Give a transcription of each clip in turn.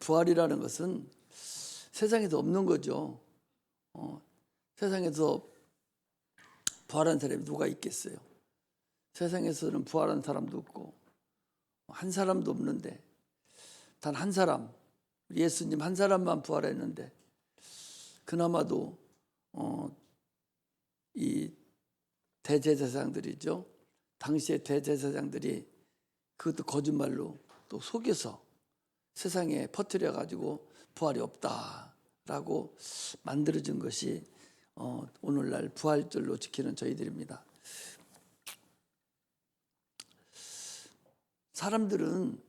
부활이라는 것은 세상에도 없는 거죠. 세상에서 부활한 사람이 누가 있겠어요? 세상에서는 부활한 사람도 없고 한 사람도 없는데 단 한 사람, 예수님 한 사람만 부활했는데 그나마도 이 대제사장들이죠. 당시의 대제사장들이 그것도 거짓말로 또 속여서 세상에 퍼뜨려 가지고 부활이 없다라고 만들어진 것이 오늘날 부활절로 지키는 저희들입니다. 사람들은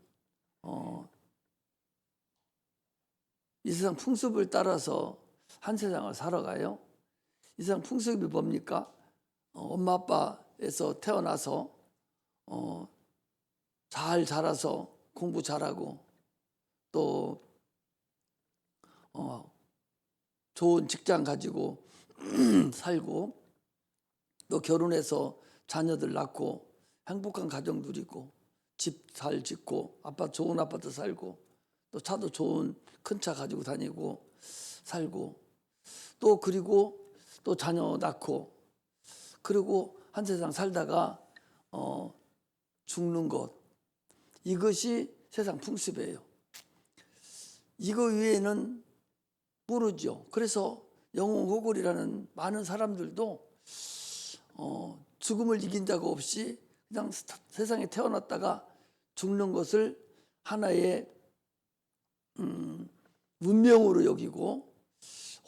이 세상 풍습을 따라서 한 세상을 살아가요. 이 세상 풍습이 뭡니까? 엄마 아빠에서 태어나서 잘 자라서 공부 잘하고 또 좋은 직장 가지고 살고 또 결혼해서 자녀들 낳고 행복한 가정 누리고 집 잘 짓고 좋은 아파트 살고 또 차도 좋은 큰 차 가지고 다니고 살고 또 그리고 또 자녀 낳고 그리고 한 세상 살다가 죽는 것, 이것이 세상 풍습이에요. 이거 외에는 모르죠. 그래서 영웅호골이라는 많은 사람들도 죽음을 이긴 자 없이 그냥 세상에 태어났다가 죽는 것을 하나의 운명으로 여기고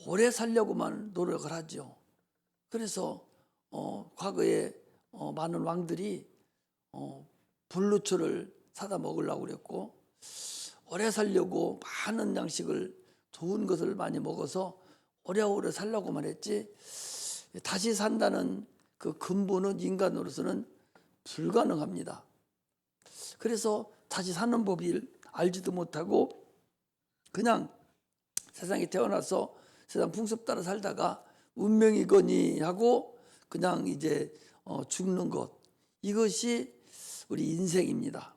오래 살려고만 노력을 하죠. 그래서 과거에 많은 왕들이 불루초를 사다 먹으려고 그랬고 오래 살려고 많은 양식을 좋은 것을 많이 먹어서 오래오래 살려고만 했지 다시 산다는 그 근본은 인간으로서는 불가능합니다. 그래서 다시 사는 법을 알지도 못하고 그냥 세상에 태어나서 세상 풍습 따라 살다가 운명이거니 하고 그냥 이제 죽는 것, 이것이 우리 인생입니다.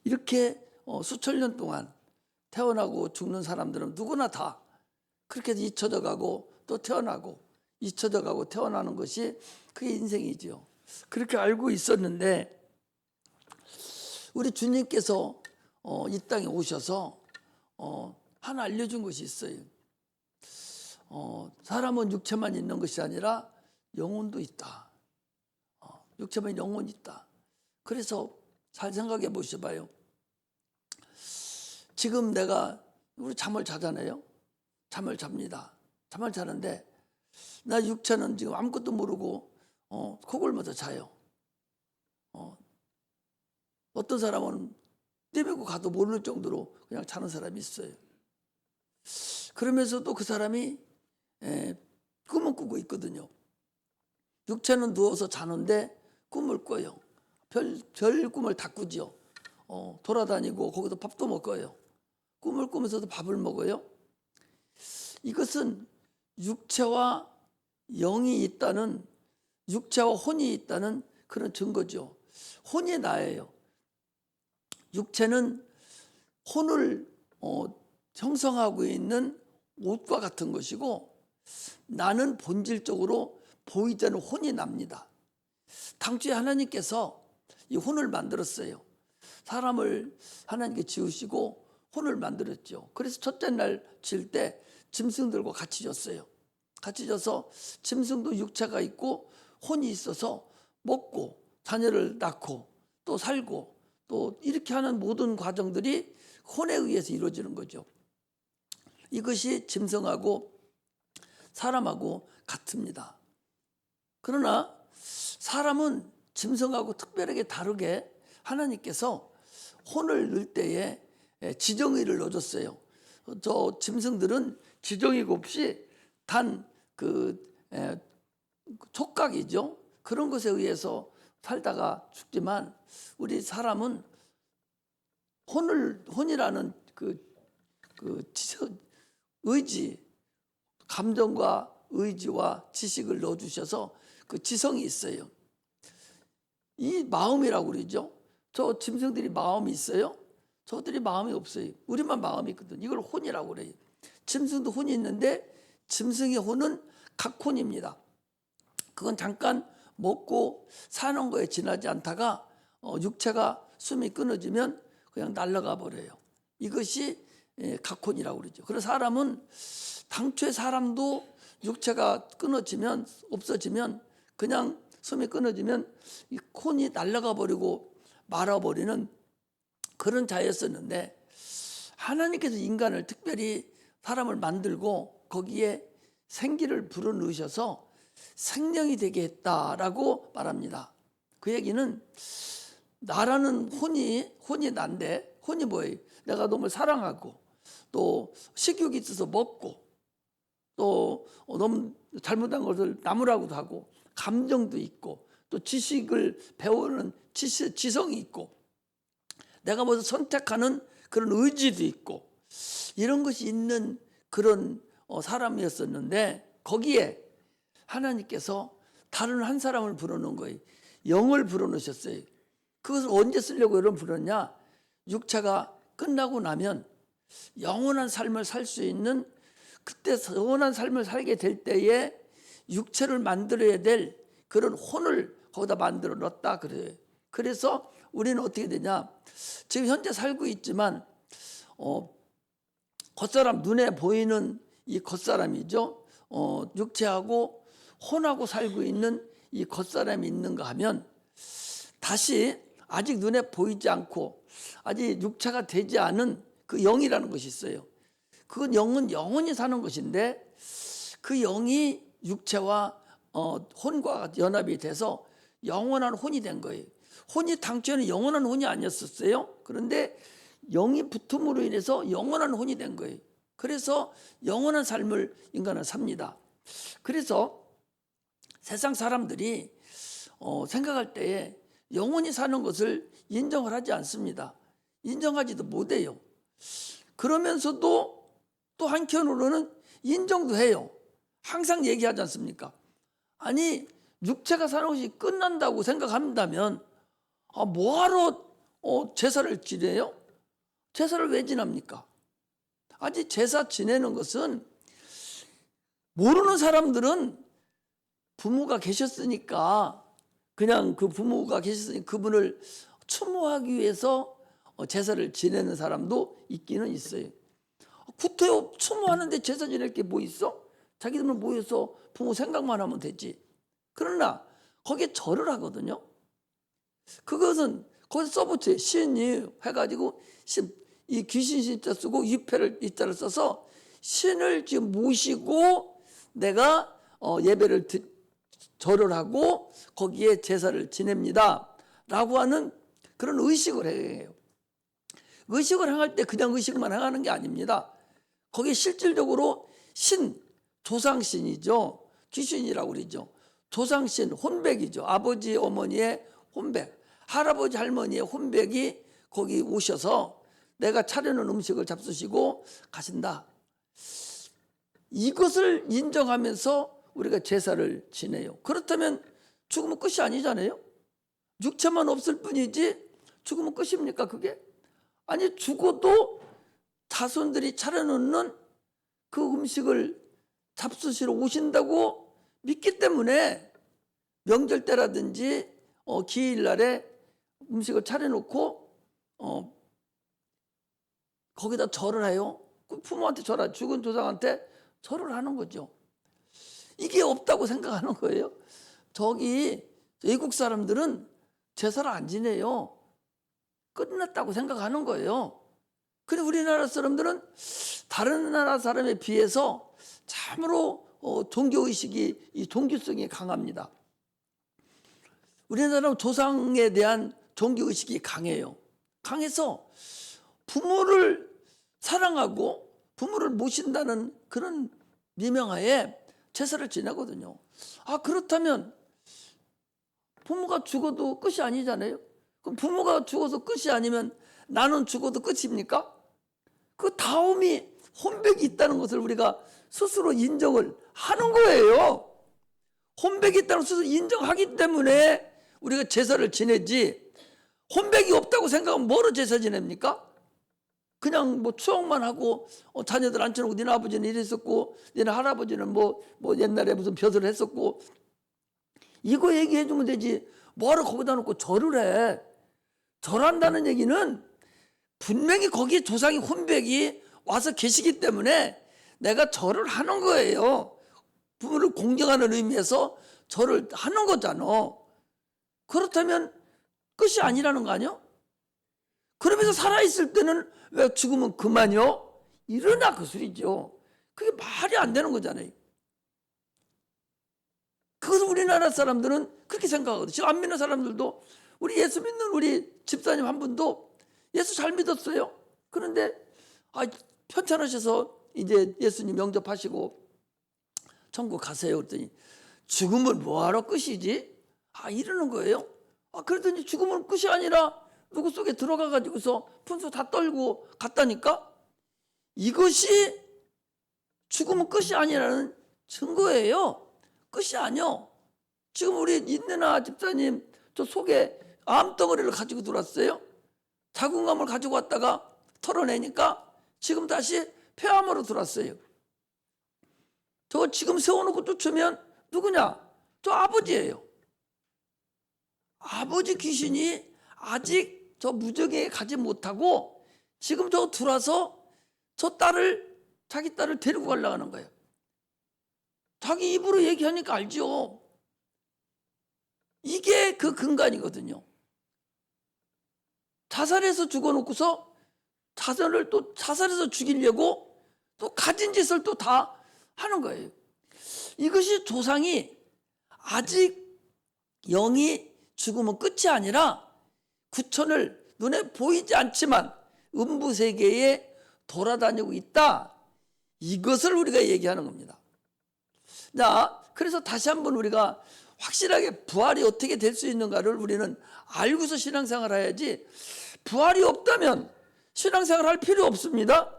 이렇게 수천 년 동안 태어나고 죽는 사람들은 누구나 다 그렇게 잊혀져 가고 또 태어나고 잊혀져 가고 태어나는 것이 그게 인생이죠. 그렇게 알고 있었는데 우리 주님께서 이 땅에 오셔서 하나 알려준 것이 있어요. 사람은 육체만 있는 것이 아니라 영혼도 있다. 육체만 영혼이 있다. 그래서 잘 생각해 보셔봐요. 지금 우리 잠을 자잖아요. 잠을 잡니다. 잠을 자는데 나 육체는 지금 아무것도 모르고 코골면서 자요. 어떤 사람은 떼매고 가도 모를 정도로 그냥 자는 사람이 있어요. 그러면서도 그 사람이 꿈을 꾸고 있거든요. 육체는 누워서 자는데 꿈을 꿔요. 별 꿈을 다 꾸죠. 돌아다니고 거기서 밥도 먹어요. 꿈을 꾸면서도 밥을 먹어요. 이것은 육체와 영이 있다는, 육체와 혼이 있다는 그런 증거죠. 혼이 나예요. 육체는 혼을 형성하고 있는 옷과 같은 것이고 나는 본질적으로 보이지 않는 혼이 납니다. 당초에 하나님께서 이 혼을 만들었어요. 사람을 하나님께 지으시고 혼을 만들었죠. 그래서 첫째 날 지을 때 짐승들과 같이 졌어요. 같이 져서 짐승도 육체가 있고 혼이 있어서 먹고 자녀를 낳고 또 살고 또 이렇게 하는 모든 과정들이 혼에 의해서 이루어지는 거죠. 이것이 짐승하고 사람하고 같습니다. 그러나 사람은 짐승하고 특별하게 다르게 하나님께서 혼을 넣을 때에 지정의를 넣어줬어요. 저 짐승들은 지정의가 없이 단 촉각이죠. 그런 것에 의해서 살다가 죽지만 우리 사람은 혼이라는 의지, 감정과 의지와 지식을 넣어주셔서 그 지성이 있어요. 이 마음이라고 그러죠. 저 짐승들이 마음이 있어요. 저들이 마음이 없어요. 우리만 마음이 있거든. 이걸 혼이라고 그래요. 짐승도 혼이 있는데 짐승의 혼은 각혼입니다. 그건 잠깐 먹고 사는 거에 지나지 않다가 육체가 숨이 끊어지면 그냥 날아가 버려요. 이것이 각혼이라고 그러죠. 그래서 사람은 당초에 사람도 육체가 끊어지면 없어지면 그냥 숨이 끊어지면 이 혼이 날아가 버리고 말아버리는 그런 자였었는데 하나님께서 인간을 특별히 사람을 만들고 거기에 생기를 불어넣으셔서 생명이 되게 했다라고 말합니다. 그 얘기는 나라는 혼이 난데 혼이 뭐예요? 내가 놈을 사랑하고 또 식욕이 있어서 먹고 또 너무 잘못한 것을 나무라고도 하고 감정도 있고 또 지식을 배우는 지성이 있고 내가 먼저 선택하는 그런 의지도 있고 이런 것이 있는 그런 사람이었었는데 거기에 하나님께서 다른 한 사람을 불어넣은 거예요. 영을 불어넣으셨어요. 그것을 언제 쓰려고 여러분 불었냐? 육체가 끝나고 나면 영원한 삶을 살 수 있는 그때 영원한 삶을 살게 될 때에 육체를 만들어야 될 그런 혼을 거기다 만들어 넣었다 그래요. 그래서 우리는 어떻게 되냐? 지금 현재 살고 있지만 겉사람 눈에 보이는 이 겉사람이죠. 육체하고 혼하고 살고 있는 이 겉사람이 있는가 하면 다시 아직 눈에 보이지 않고 아직 육체가 되지 않은 그 영이라는 것이 있어요. 그 영은 영원히 사는 것인데 그 영이 육체와 혼과 연합이 돼서 영원한 혼이 된 거예요. 혼이 당초에는 영원한 혼이 아니었었어요. 그런데 영이 붙음으로 인해서 영원한 혼이 된 거예요. 그래서 영원한 삶을 인간은 삽니다. 그래서 세상 사람들이 생각할 때에 영원히 사는 것을 인정을 하지 않습니다. 인정하지도 못해요. 그러면서도 또 한편으로는 인정도 해요. 항상 얘기하지 않습니까? 아니 육체가 사는 것이 끝난다고 생각한다면 뭐하러 제사를 지내요? 제사를 왜 지납니까? 아직 제사 지내는 것은 모르는 사람들은 부모가 계셨으니까 그냥 그 부모가 계셨으니 그분을 추모하기 위해서 제사를 지내는 사람도 있기는 있어요. 구태여 추모하는데 제사 지낼 게 뭐 있어? 자기들은 모여서 부모 생각만 하면 되지. 그러나 거기에 절을 하거든요. 그것은 거기서 써붙여요. 신이 해가지고 이 귀신 신자 쓰고 위패를 이자를 써서 신을 지금 모시고 내가 예배를 절을 하고 거기에 제사를 지냅니다 라고 하는 그런 의식을 해요. 의식을 행할 때 그냥 의식만 행하는 게 아닙니다. 거기에 실질적으로 신, 조상신이죠. 귀신이라고 그러죠. 조상신, 혼백이죠. 아버지, 어머니의 혼백, 할아버지, 할머니의 혼백이 거기 오셔서 내가 차려놓은 음식을 잡수시고 가신다. 이것을 인정하면서 우리가 제사를 지내요. 그렇다면 죽으면 끝이 아니잖아요. 육체만 없을 뿐이지 죽으면 끝입니까 그게? 아니 죽어도 자손들이 차려놓는 그 음식을 잡수시러 오신다고 믿기 때문에 명절 때라든지 기일날에 음식을 차려놓고 거기다 절을 해요. 부모한테 절하죠. 죽은 조상한테 절을 하는 거죠. 이게 없다고 생각하는 거예요. 저기 외국 사람들은 제사를 안 지내요. 끝났다고 생각하는 거예요. 그런데 우리나라 사람들은 다른 나라 사람에 비해서 참으로 종교의식이 이 종교성이 강합니다. 우리나라는 조상에 대한 종교의식이 강해요. 강해서 부모를 사랑하고 부모를 모신다는 그런 미명하에 제사를 지내거든요. 그렇다면 부모가 죽어도 끝이 아니잖아요. 그럼 부모가 죽어서 끝이 아니면 나는 죽어도 끝입니까? 그 다음이 혼백이 있다는 것을 우리가 스스로 인정을 하는 거예요. 혼백이 있다는 것을 스스로 인정하기 때문에 우리가 제사를 지내지 혼백이 없다고 생각하면 뭐로 제사 지냅니까? 그냥 뭐 추억만 하고 자녀들 앉혀놓고 니네 아버지는 이랬었고 니네 할아버지는 뭐 옛날에 무슨 벼슬을 했었고 이거 얘기해 주면 되지. 뭐하러 거기다 놓고 절을 해. 절한다는 얘기는 분명히 거기에 조상이 혼백이 와서 계시기 때문에 내가 절을 하는 거예요. 부모를 공경하는 의미에서 절을 하는 거잖아. 그렇다면 끝이 아니라는 거 아니야? 그러면서 살아있을 때는 왜 죽으면 그만이요? 일어나 그 소리죠. 그게 말이 안 되는 거잖아요. 그것을 우리나라 사람들은 그렇게 생각하거든요. 지금 안 믿는 사람들도 우리 예수 믿는 우리 집사님 한 분도 예수 잘 믿었어요. 그런데 편찮으셔서 이제 예수님 영접하시고 천국 가세요 그랬더니 죽음은 뭐하러 끝이지? 이러는 거예요. 그랬더니 죽음은 끝이 아니라 누구 속에 들어가 가지고서 분수 다 떨고 갔다니까? 이것이 죽음은 끝이 아니라는 증거예요. 끝이 아니요. 지금 우리 인내나 집사님 저 속에 암덩어리를 가지고 들어왔어요. 자궁감을 가지고 왔다가 털어내니까 지금 다시 폐암으로 들어왔어요. 저거 지금 세워놓고 쫓으면 누구냐? 저 아버지예요. 아버지 귀신이 아직 저 무적에 가지 못하고 지금 저 들어와서 자기 딸을 데리고 가려고 하는 거예요. 자기 입으로 얘기하니까 알죠. 이게 그 근간이거든요. 자살해서 죽어놓고서 자살해서 죽이려고 또 가진 짓을 또 다 하는 거예요. 이것이 조상이 아직 영이 죽으면 끝이 아니라 구천을 눈에 보이지 않지만 음부세계에 돌아다니고 있다. 이것을 우리가 얘기하는 겁니다. 자, 그래서 다시 한번 우리가 확실하게 부활이 어떻게 될 수 있는가를 우리는 알고서 신앙생활을 해야지, 부활이 없다면 신앙생활 할 필요 없습니다.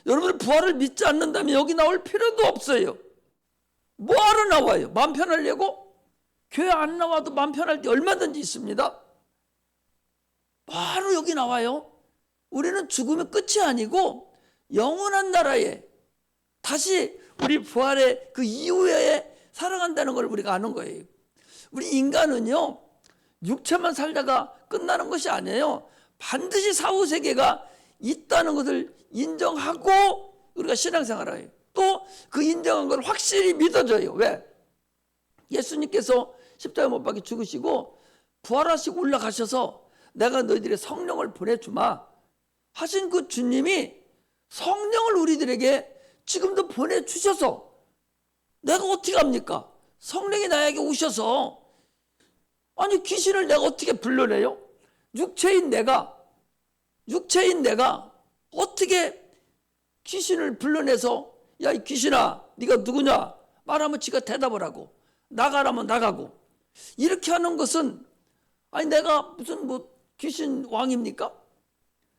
여러분 부활을 믿지 않는다면 여기 나올 필요도 없어요. 뭐하러 나와요? 마음 편하려고? 교회 안 나와도 마음 편할 때 얼마든지 있습니다. 바로 여기 나와요. 우리는 죽음의 끝이 아니고 영원한 나라에 다시 우리 부활의 그 이후에 살아간다는 걸 우리가 아는 거예요. 우리 인간은요, 육체만 살다가 끝나는 것이 아니에요. 반드시 사후세계가 있다는 것을 인정하고 우리가 신앙생활을 해요. 또 그 인정한 걸 확실히 믿어져요. 왜? 예수님께서 십자가 못 박혀 죽으시고 부활하시고 올라가셔서 내가 너희들의 성령을 보내주마 하신 그 주님이 성령을 우리들에게 지금도 보내주셔서 내가 어떻게 합니까? 성령이 나에게 오셔서, 아니 귀신을 내가 어떻게 불러내요? 육체인 내가 어떻게 귀신을 불러내서 야 이 귀신아 네가 누구냐 말하면 지가 대답을 하고 나가라면 나가고, 이렇게 하는 것은 아니 내가 무슨 뭐 귀신 왕입니까?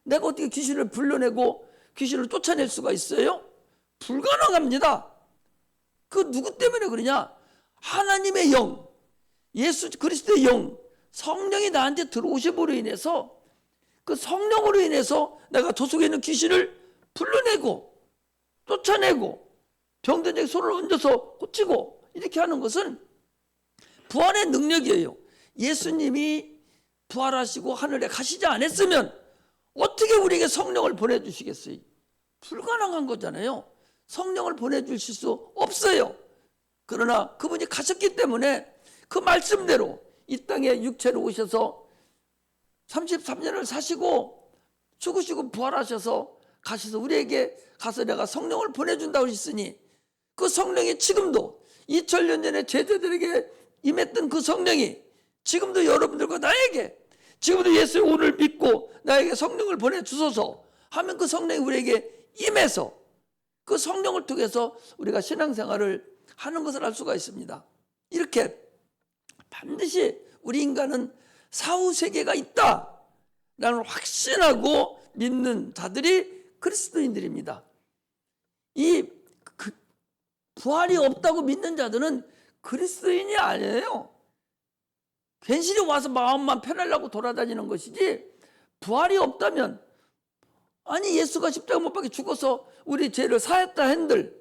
내가 어떻게 귀신을 불러내고 귀신을 쫓아낼 수가 있어요? 불가능합니다. 그 누구 때문에 그러냐? 하나님의 영, 예수 그리스도의 영, 성령이 나한테 들어오심으로 인해서, 그 성령으로 인해서 내가 저 속에 있는 귀신을 불러내고 쫓아내고 병든 자에게 손을 얹어서 고치고 이렇게 하는 것은 부활의 능력이에요. 예수님이 부활하시고 하늘에 가시지 않았으면 어떻게 우리에게 성령을 보내주시겠어요? 불가능한 거잖아요. 성령을 보내주실 수 없어요. 그러나 그분이 가셨기 때문에 그 말씀대로 이 땅에 육체로 오셔서 33년을 사시고 죽으시고 부활하셔서 가셔서 우리에게 가서 내가 성령을 보내준다고 했으니, 그 성령이 지금도 2000년 전에 제자들에게 임했던 그 성령이 지금도 여러분들과 나에게, 지금도 예수의 오늘 믿고 나에게 성령을 보내주소서 하면 그 성령이 우리에게 임해서 그 성령을 통해서 우리가 신앙생활을 하는 것을 알 수가 있습니다. 이렇게 반드시 우리 인간은 사후세계가 있다라는 확신하고 믿는 자들이 그리스도인들입니다. 이 부활이 없다고 믿는 자들은 그리스도인이 아니에요. 괜시리 와서 마음만 편하려고 돌아다니는 것이지, 부활이 없다면 아니 예수가 십자가 못 박혀 죽어서 우리 죄를 사했다 한들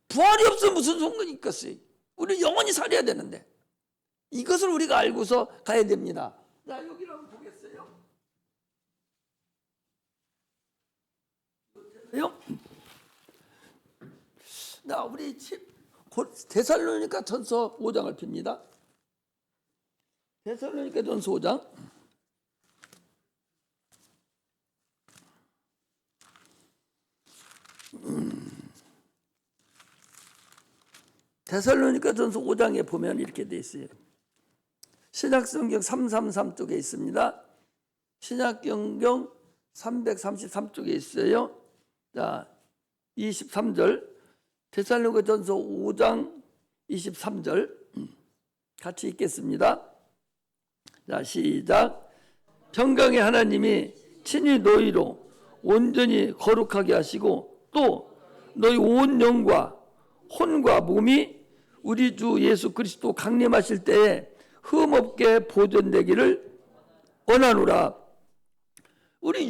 부활이 없으면 무슨 소용이 있겠어요? 우리 영원히 살아야 되는데 이것을 우리가 알고서 가야 됩니다. 자, 여기를 한번 보겠어요. 자, 우리 데살로니가 전서 5장을 핍니다. 데살로니가 전서 5장. 데살로니가 전서 5장에 보면 이렇게 돼 있어요. 신약성경 333 쪽에 있습니다. 신약성경 333쪽에 있어요. 자, 23절. 데살로니가 전서 5장 23절 같이 읽겠습니다. 자, 시작. 평강의 하나님이 친히 너희로 온전히 거룩하게 하시고 또 너희 온 영과 혼과 몸이 우리 주 예수 그리스도 강림하실 때에 흠없게 보존되기를 원하노라. 우리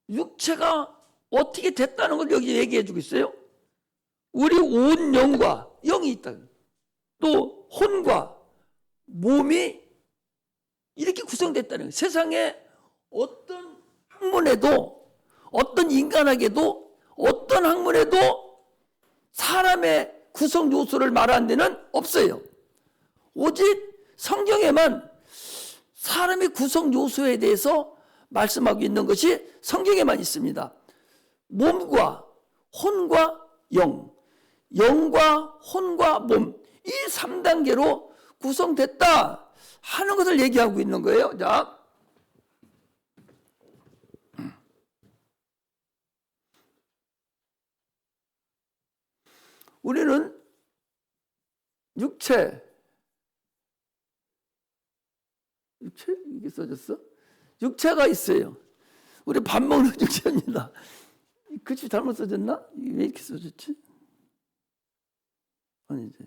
육체가 어떻게 됐다는 걸 여기 얘기해 주고 있어요. 우리 온 영과 영이 있다. 또 혼과 몸이 이렇게 구성됐다는 거예요. 세상에 어떤 학문에도 어떤 인간에게도 어떤 학문에도 사람의 구성 요소를 말하는 데는 없어요. 오직 성경에만 사람의 구성 요소에 대해서 말씀하고 있는 것이 성경에만 있습니다. 몸과 혼과 영, 영과 혼과 몸, 이 3단계로 구성됐다 하는 것을 얘기하고 있는 거예요. 자, 우리는 육체 이게 써졌어? 육체가 있어요. 우리 밥 먹는 육체입니다. 글씨 잘못 써졌나? 왜 이렇게 써졌지? 아니지.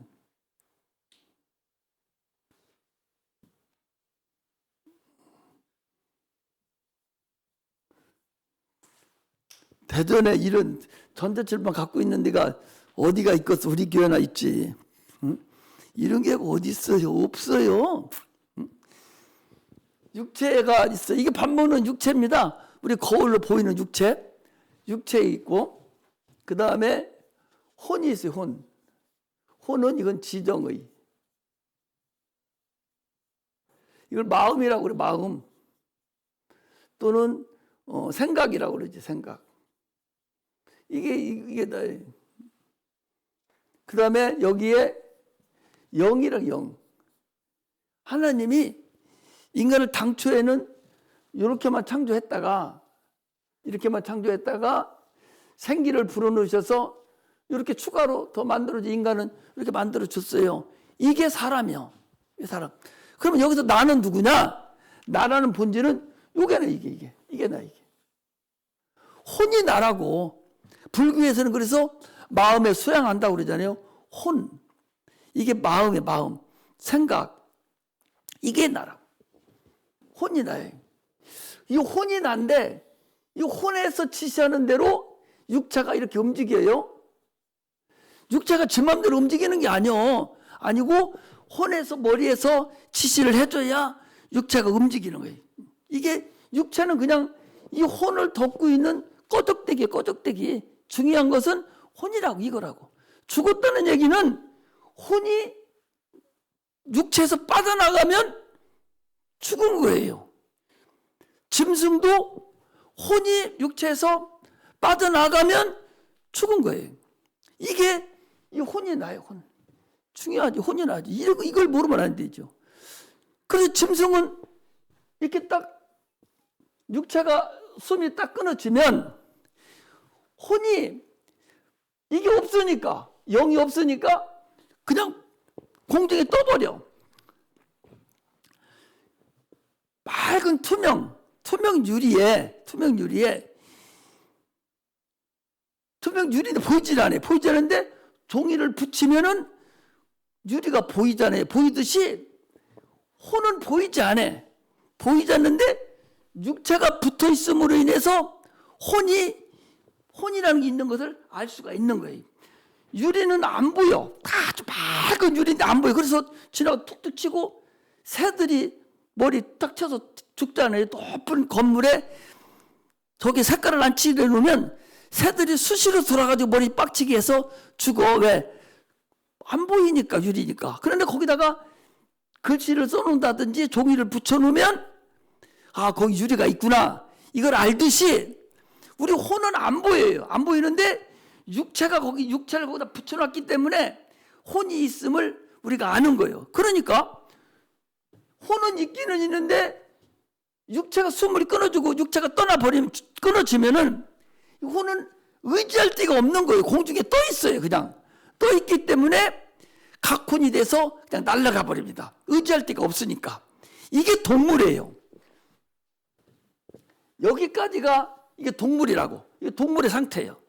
대전에 이런 전자칠판 갖고 있는 데가 어디가 있겠어? 우리 교회나 있지. 응? 이런 게 어디 있어요? 없어요. 응? 육체가 있어. 이게 밥 먹는 육체입니다. 우리 거울로 보이는 육체 있고, 그 다음에 혼이 있어요. 혼은 이건 지정의. 이걸 마음이라고 그래. 마음 또는 생각이라고 그러지. 생각. 이게 다. 그 다음에 여기에 영이랑 영. 하나님이 인간을 당초에는 이렇게만 창조했다가 생기를 불어넣으셔서 이렇게 추가로 더 만들어진 인간은 이렇게 만들어줬어요. 이게 사람이요. 이 사람. 그러면 여기서 나는 누구냐? 나라는 본질은 요게나 이게 나 이게. 혼이 나라고. 불교에서는 그래서 마음에 수양한다고 그러잖아요. 혼. 이게 마음이에요. 마음. 생각. 이게 나라고. 혼이 나요. 이 혼이 난데 이 혼에서 지시하는 대로 육체가 이렇게 움직여요. 육체가 지 맘대로 움직이는 게 아니고 혼에서 머리에서 지시를 해줘야 육체가 움직이는 거예요. 이게 육체는 그냥 이 혼을 덮고 있는 꺼적대기. 중요한 것은 혼이라고 이거라고. 죽었다는 얘기는 혼이 육체에서 빠져나가면 죽은 거예요. 짐승도 혼이 육체에서 빠져나가면 죽은 거예요. 이게 이 혼이 나요. 혼. 중요하지. 혼이 나지. 이걸 모르면 안 되죠. 그래서 짐승은 이렇게 딱 육체가 숨이 딱 끊어지면 혼이 이게 없으니까 영이 없으니까 그냥 공중에 떠버려. 맑은 투명 유리인데 보이질 않아요. 보이지 않는데 종이를 붙이면은 유리가 보이잖아요. 보이듯이 혼은 보이지 않아. 보이지 않는데 육체가 붙어 있음으로 인해서 혼이라는 게 있는 것을 알 수가 있는 거예요. 유리는 안 보여. 다 아주 맑은 유리인데 안 보여. 그래서 지나가 툭툭 치고 새들이 머리 딱 쳐서 죽잖아요. 높은 건물에 저기 색깔을 안 칠해 놓으면 새들이 수시로 돌아가지고 머리 빡치게 해서 죽어. 왜? 안 보이니까, 유리니까. 그런데 거기다가 글씨를 써놓는다든지 종이를 붙여놓으면 아, 거기 유리가 있구나, 이걸 알듯이 우리 혼은 안 보여요. 안 보이는데 육체를 거기다 붙여놨기 때문에 혼이 있음을 우리가 아는 거예요. 그러니까 혼은 있기는 있는데 육체가 숨을 끊어주고 육체가 끊어지면은 혼은 의지할 데가 없는 거예요. 공중에 떠 있어요. 그냥 떠 있기 때문에 각혼이 돼서 그냥 날아가 버립니다. 의지할 데가 없으니까. 이게 동물이에요. 여기까지가 이게 동물이라고. 이게 동물의 상태예요.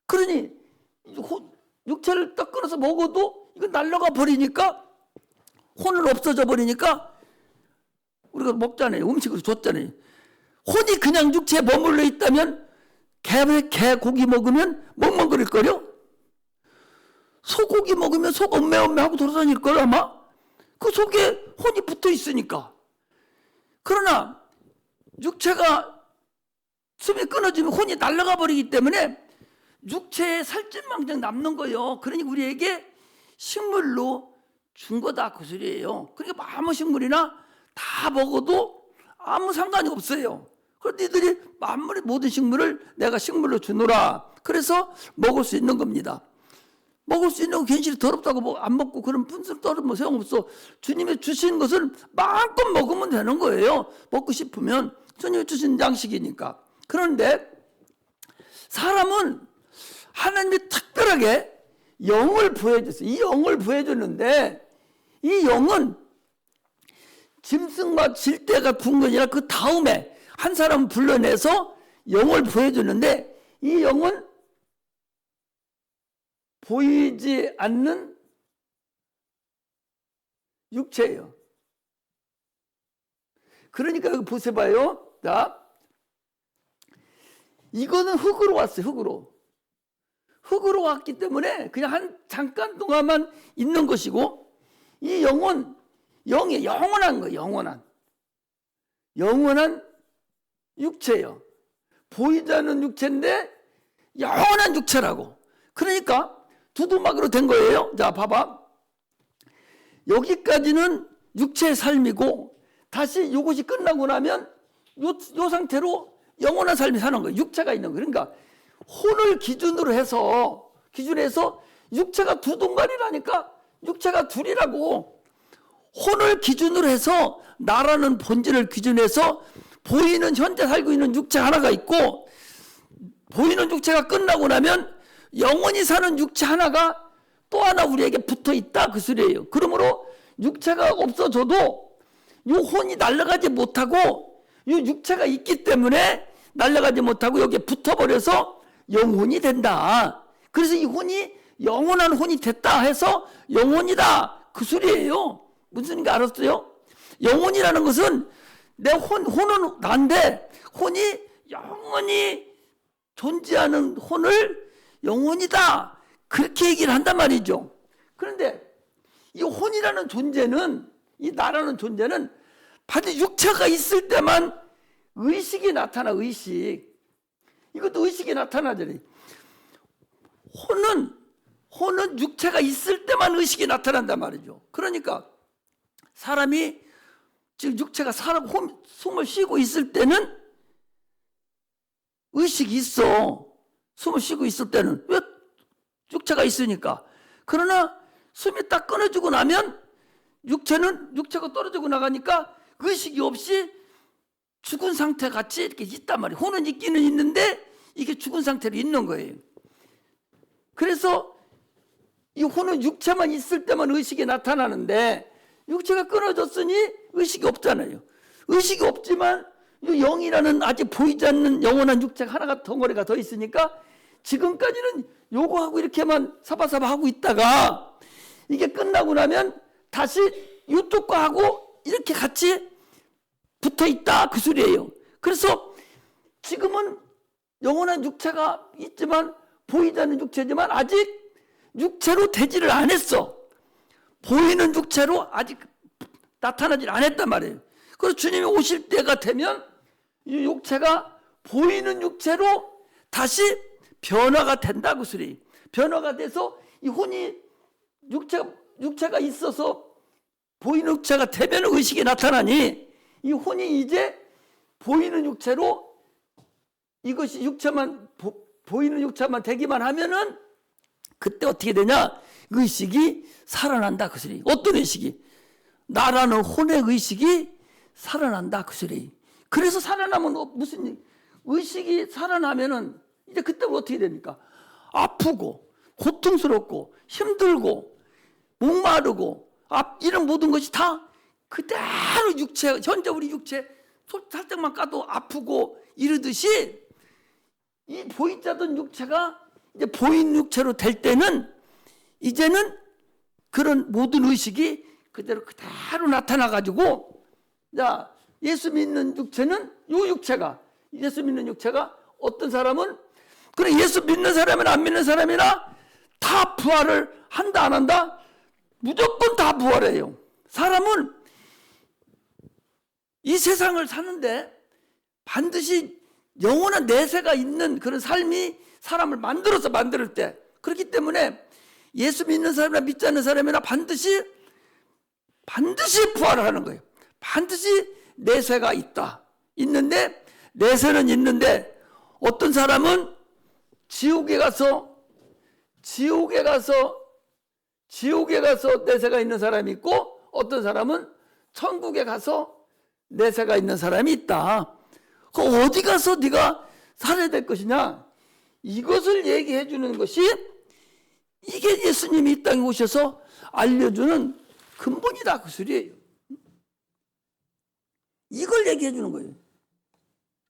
그러니 육체를 딱 끊어서 먹어도 이거 날아가 버리니까, 혼은 없어져 버리니까 우리가 먹잖아요. 음식으로 줬잖아요. 혼이 그냥 육체에 머물러 있다면 개 고기 먹으면 멍멍거릴걸요? 소고기 먹으면 속 엄매엄매 하고 돌아다닐걸 아마? 그 속에 혼이 붙어 있으니까. 그러나 육체가 숨이 끊어지면 혼이 날아가 버리기 때문에 육체에 살찐망정 남는 거예요. 그러니 우리에게 식물로 준 거다, 그 소리예요. 그러니까 아무 식물이나 다 먹어도 아무 상관이 없어요. 그런데 니들이 만물의 모든 식물을 내가 식물로 주노라. 그래서 먹을 수 있는 겁니다. 먹을 수 있는 거 괜시리 더럽다고 안 먹고 그런 분석 떨으면 소용없어. 주님이 주신 것을 마음껏 먹으면 되는 거예요. 먹고 싶으면. 주님이 주신 양식이니까. 그런데 사람은 하나님이 특별하게 영을 부여해줬어요. 이 영을 부여해줬는데 이 영은 짐승과 질대가 군 게 아니라 그 다음에 한 사람을 불러내서 영을 부여해줬는데 이 영은 보이지 않는 육체예요. 그러니까 여기 보세요. 자, 이거는 흙으로 왔어요. 흙으로 왔기 때문에 그냥 잠깐 동안만 있는 것이고, 이 영은 영원한 거예요. 영원한 육체예요. 보이지 않는 육체인데 영원한 육체라고. 그러니까 두두막으로 된 거예요. 자, 봐봐. 여기까지는 육체의 삶이고, 다시 이것이 끝나고 나면 요 상태로 영원한 삶이 사는 거예요. 육체가 있는 거예요. 그러니까 혼을 기준으로 해서 육체가 두 동간이라니까 육체가 둘이라고. 혼을 기준으로 해서 나라는 본질을 기준해서 보이는 현재 살고 있는 육체 하나가 있고, 보이는 육체가 끝나고 나면 영원히 사는 육체 하나가 또 하나 우리에게 붙어 있다, 그 소리예요. 그러므로 육체가 없어져도 이 혼이 날아가지 못하고 이 육체가 있기 때문에 날아가지 못하고 여기에 붙어버려서 영혼이 된다. 그래서 이 혼이 영원한 혼이 됐다 해서 영혼이다, 그 소리예요. 무슨 얘기 알았어요? 영혼이라는 것은 내 혼은 난데 혼이 영원히 존재하는 혼을 영혼이다, 그렇게 얘기를 한단 말이죠. 그런데 이 혼이라는 존재는, 이 나라는 존재는 반드시 육체가 있을 때만 의식이 나타나. 의식. 이것도 의식이 나타나잖아요. 혼은 육체가 있을 때만 의식이 나타난단 말이죠. 그러니까 사람이 지금 육체가 숨을 쉬고 있을 때는 의식이 있어. 숨을 쉬고 있을 때는. 왜? 육체가 있으니까. 그러나 숨이 딱 끊어지고 나면 육체가 떨어지고 나가니까 의식이 없이 죽은 상태 같이 이렇게 있단 말이에요. 혼은 있기는 있는데 이게 죽은 상태로 있는 거예요. 그래서 이 혼은 육체만 있을 때만 의식이 나타나는데, 육체가 끊어졌으니 의식이 없잖아요. 의식이 없지만 이 영이라는 아직 보이지 않는 영원한 육체가 하나가 덩어리가 더 있으니까 지금까지는 요거하고 이렇게만 사바사바 하고 있다가 이게 끝나고 나면 다시 이쪽과 하고 이렇게 같이 붙어 있다, 그 소리예요. 그래서 지금은 영원한 육체가 있지만 보이지 않는 육체지만 아직 육체로 되지를 않았어. 보이는 육체로 아직 나타나질 않았단 말이에요. 그래서 주님이 오실 때가 되면 이 육체가 보이는 육체로 다시 변화가 된다고 소리. 변화가 돼서 이 혼이 육체가 있어서 보이는 육체가 되면 의식이 나타나니 이 혼이 이제 보이는 육체로 이것이 육체만 보이는 육체만 되기만 하면은 그때 어떻게 되냐? 의식이 살아난다 그 소리. 어떤 의식이? 나라는 혼의 의식이 살아난다 그 소리. 그래서 살아나면 무슨 의식이 살아나면은 이제 그때부터 어떻게 됩니까? 아프고 고통스럽고 힘들고 목마르고 이런 모든 것이 다 그대로 육체, 현재 우리 육체 살짝만 까도 아프고 이러듯이 이 보이지 않던 육체가 이제 보이는 육체로 될 때는 이제는 그런 모든 의식이 그대로 나타나 가지고, 자, 예수 믿는 육체는 예수 믿는 육체가 어떤 사람은 그래 예수 믿는 사람이나 안 믿는 사람이나 다 부활을 한다 안 한다? 무조건 다 부활해요. 사람은 이 세상을 사는데 반드시 영원한 내세가 있는 그런 삶이 사람을 만들 때, 그렇기 때문에 예수 믿는 사람이나 믿지 않는 사람이나 반드시 부활을 하는 거예요. 반드시 내세가 있는데 내세는 있는데 어떤 사람은 지옥에 가서 내세가 있는 사람이 있고 어떤 사람은 천국에 가서 내세가 있는 사람이 있다. 어디 가서 네가 살아야 될 것이냐? 이것을 얘기해 주는 것이 이게 예수님이 이 땅에 오셔서 알려주는 근본이다 그 소리예요. 이걸 얘기해 주는 거예요.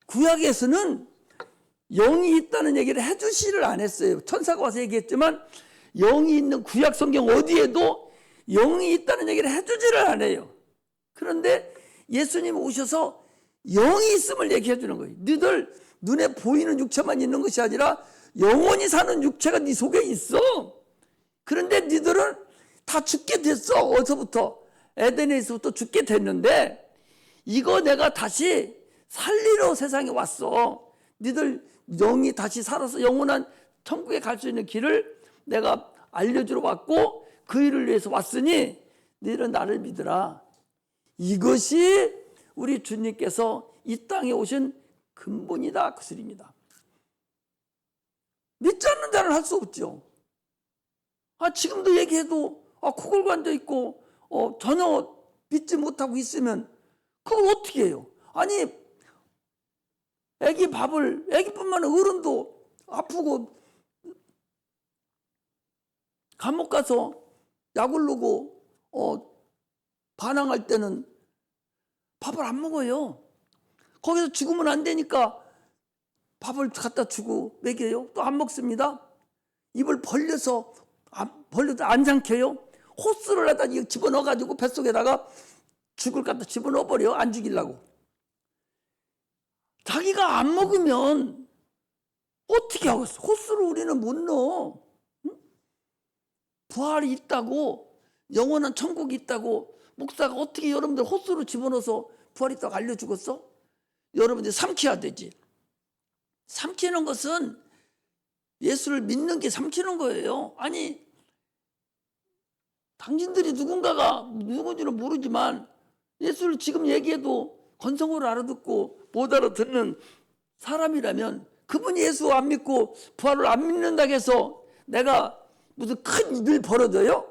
구약에서는 영이 있다는 얘기를 해주지를 않았어요. 천사가 와서 얘기했지만 영이 있는 구약 성경 어디에도 영이 있다는 얘기를 해주지를 않아요. 그런데 예수님 오셔서 영이 있음을 얘기해 주는 거예요. 너희들 눈에 보이는 육체만 있는 것이 아니라 영원히 사는 육체가 네 속에 있어. 그런데 너희들은 다 죽게 됐어. 어디서부터? 에덴에서부터 죽게 됐는데 이거 내가 다시 살리러 세상에 왔어. 너희들 영이 다시 살아서 영원한 천국에 갈 수 있는 길을 내가 알려주러 왔고 그 일을 위해서 왔으니 너희는 나를 믿으라. 이것이 우리 주님께서 이 땅에 오신 근본이다 그 소리입니다. 믿지 않는 자는 할 수 없죠. 지금도 얘기해도 코골고 앉아있고 전혀 믿지 못하고 있으면 그걸 어떻게 해요? 아니 애기뿐만 아니라 어른도 아프고 감옥 가서 약 올르고 반항할 때는 밥을 안 먹어요. 거기서 죽으면 안 되니까 밥을 갖다 주고 먹여요. 또 안 먹습니다. 입을 벌려서 안 삼켜요. 호스를 갖다 집어넣어가지고 뱃속에다가 죽을 갖다 집어넣어버려. 안 죽이려고. 자기가 안 먹으면 어떻게 하겠어? 호스를 우리는 못 넣어. 응? 부활이 있다고, 영원한 천국이 있다고 목사가 어떻게 여러분들 호스로 집어넣어서 부활이 있다고 알려주겠어? 여러분들 삼켜야 되지. 삼키는 것은 예수를 믿는 게 삼키는 거예요. 아니 당신들이 누군지는 모르지만 예수를 지금 얘기해도 건성으로 알아듣고 못 알아듣는 사람이라면 그분이 예수 안 믿고 부활을 안 믿는다고 해서 내가 무슨 큰 일을 벌어져요?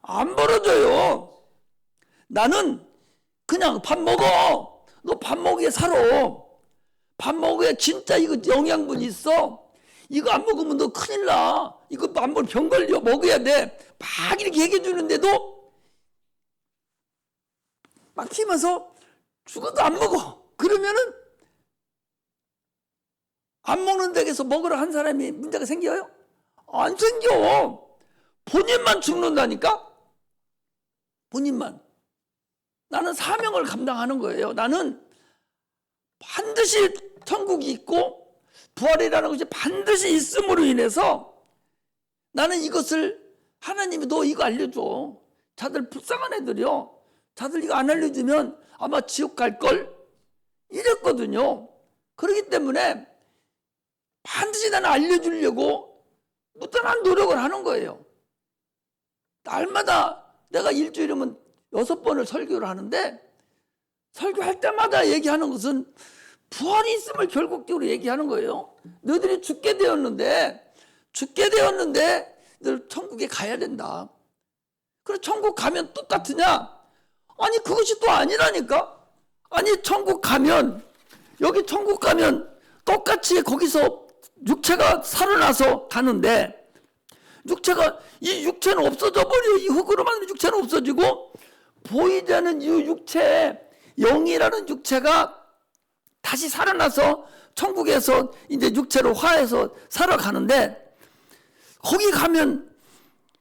안 벌어져요. 나는 그냥 밥 먹어. 너 밥 먹게 살아. 밥 먹어야 진짜 이거 영양분이 있어. 이거 안 먹으면 너 큰일 나. 이거 안 먹으면 병 걸려. 먹어야 돼. 막 이렇게 얘기해 주는데도 막 피면서 죽어도 안 먹어. 그러면은 안 먹는 데에서 먹으러 한 사람이 문제가 생겨요? 안 생겨. 본인만 죽는다니까? 본인만. 나는 사명을 감당하는 거예요. 나는 반드시 천국이 있고 부활이라는 것이 반드시 있음으로 인해서 나는 이것을 하나님이 너 이거 알려줘. 자들 불쌍한 애들이요. 자들 이거 안 알려주면 아마 지옥 갈걸? 이랬거든요. 그렇기 때문에 반드시 나는 알려주려고 무던한 노력을 하는 거예요. 날마다 내가 일주일이면 6번을 설교를 하는데 설교할 때마다 얘기하는 것은 부활이 있음을 결국적으로 얘기하는 거예요. 너희들이 죽게 되었는데 늘 천국에 가야 된다. 그럼 천국 가면 똑같으냐? 아니 그것이 또 아니라니까. 아니 천국 가면 똑같이 거기서 육체가 살아나서 가는데 이 육체는 없어져 버려. 이 흙으로 만든 육체는 없어지고 보이지 않는 이 육체, 영이라는 육체가 다시 살아나서 천국에서 이제 육체로 화해서 살아가는데 거기 가면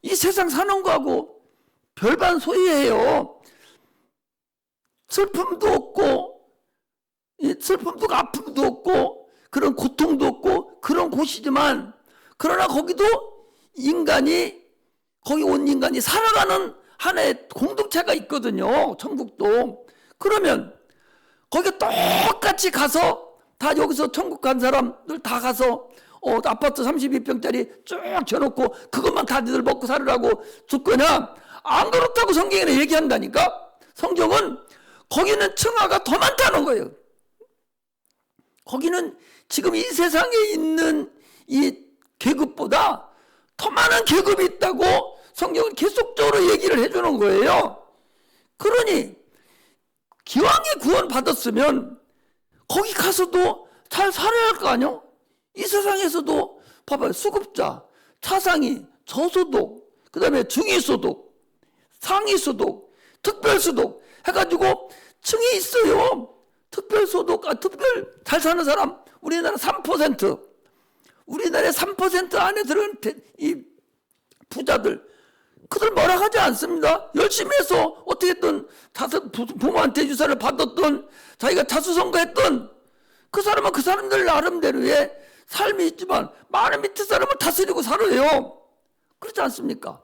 이 세상 사는 거하고 별반 소이해요. 슬픔도 없고 아픔도 없고 그런 고통도 없고 그런 곳이지만 그러나 거기도 거기 온 인간이 살아가는 하나의 공동체가 있거든요. 천국도. 그러면 거기 똑같이 가서 다 여기서 천국 간 사람들 다 가서 아파트 32평짜리 쭉 쳐놓고 그것만 다들 먹고 살으라고 줄 거냐? 안 그렇다고 성경에는 얘기한다니까. 성경은 거기는 층하가 더 많다는 거예요. 거기는 지금 이 세상에 있는 이 계급보다 더 많은 계급이 있다고 성경은 계속적으로 얘기를 해주는 거예요. 그러니 기왕에 구원 받았으면 거기 가서도 잘 살아야 할 거 아니요? 이 세상에서도 봐봐요. 수급자, 차상위, 저소득, 그 다음에 중위소득, 상위소득, 특별소득 해가지고 층이 있어요. 특별 잘 사는 사람 우리나라 3%, 우리나라의 3% 안에 들어간 이 부자들, 그들 뭐라 하지 않습니다. 열심히 해서 어떻게든 부모한테 유산을 받았던, 자기가 자수성가했던 그 사람은 그 사람들 나름대로의 삶이 있지만 많은 밑에 사람을 다스리고 살아요. 그렇지 않습니까?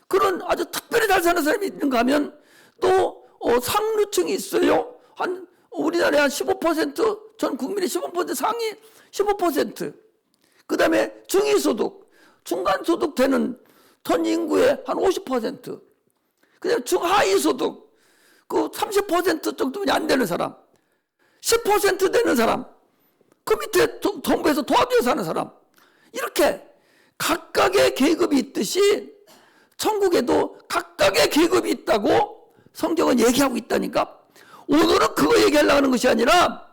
그런 아주 특별히 잘 사는 사람이 있는가 하면 또 상류층이 있어요. 우리나라의 한 15%, 전 국민의 15%, 상위 15%. 그 다음에 중위소득, 중간소득 되는 전 인구의 한 50%. 그 다음에 중하위소득, 그 30% 정도는 안 되는 사람. 10% 되는 사람. 그 밑에 정부에서 도와줘서 사는 사람. 이렇게 각각의 계급이 있듯이 천국에도 각각의 계급이 있다고 성경은 얘기하고 있다니까. 오늘은 그거 얘기하려고 하는 것이 아니라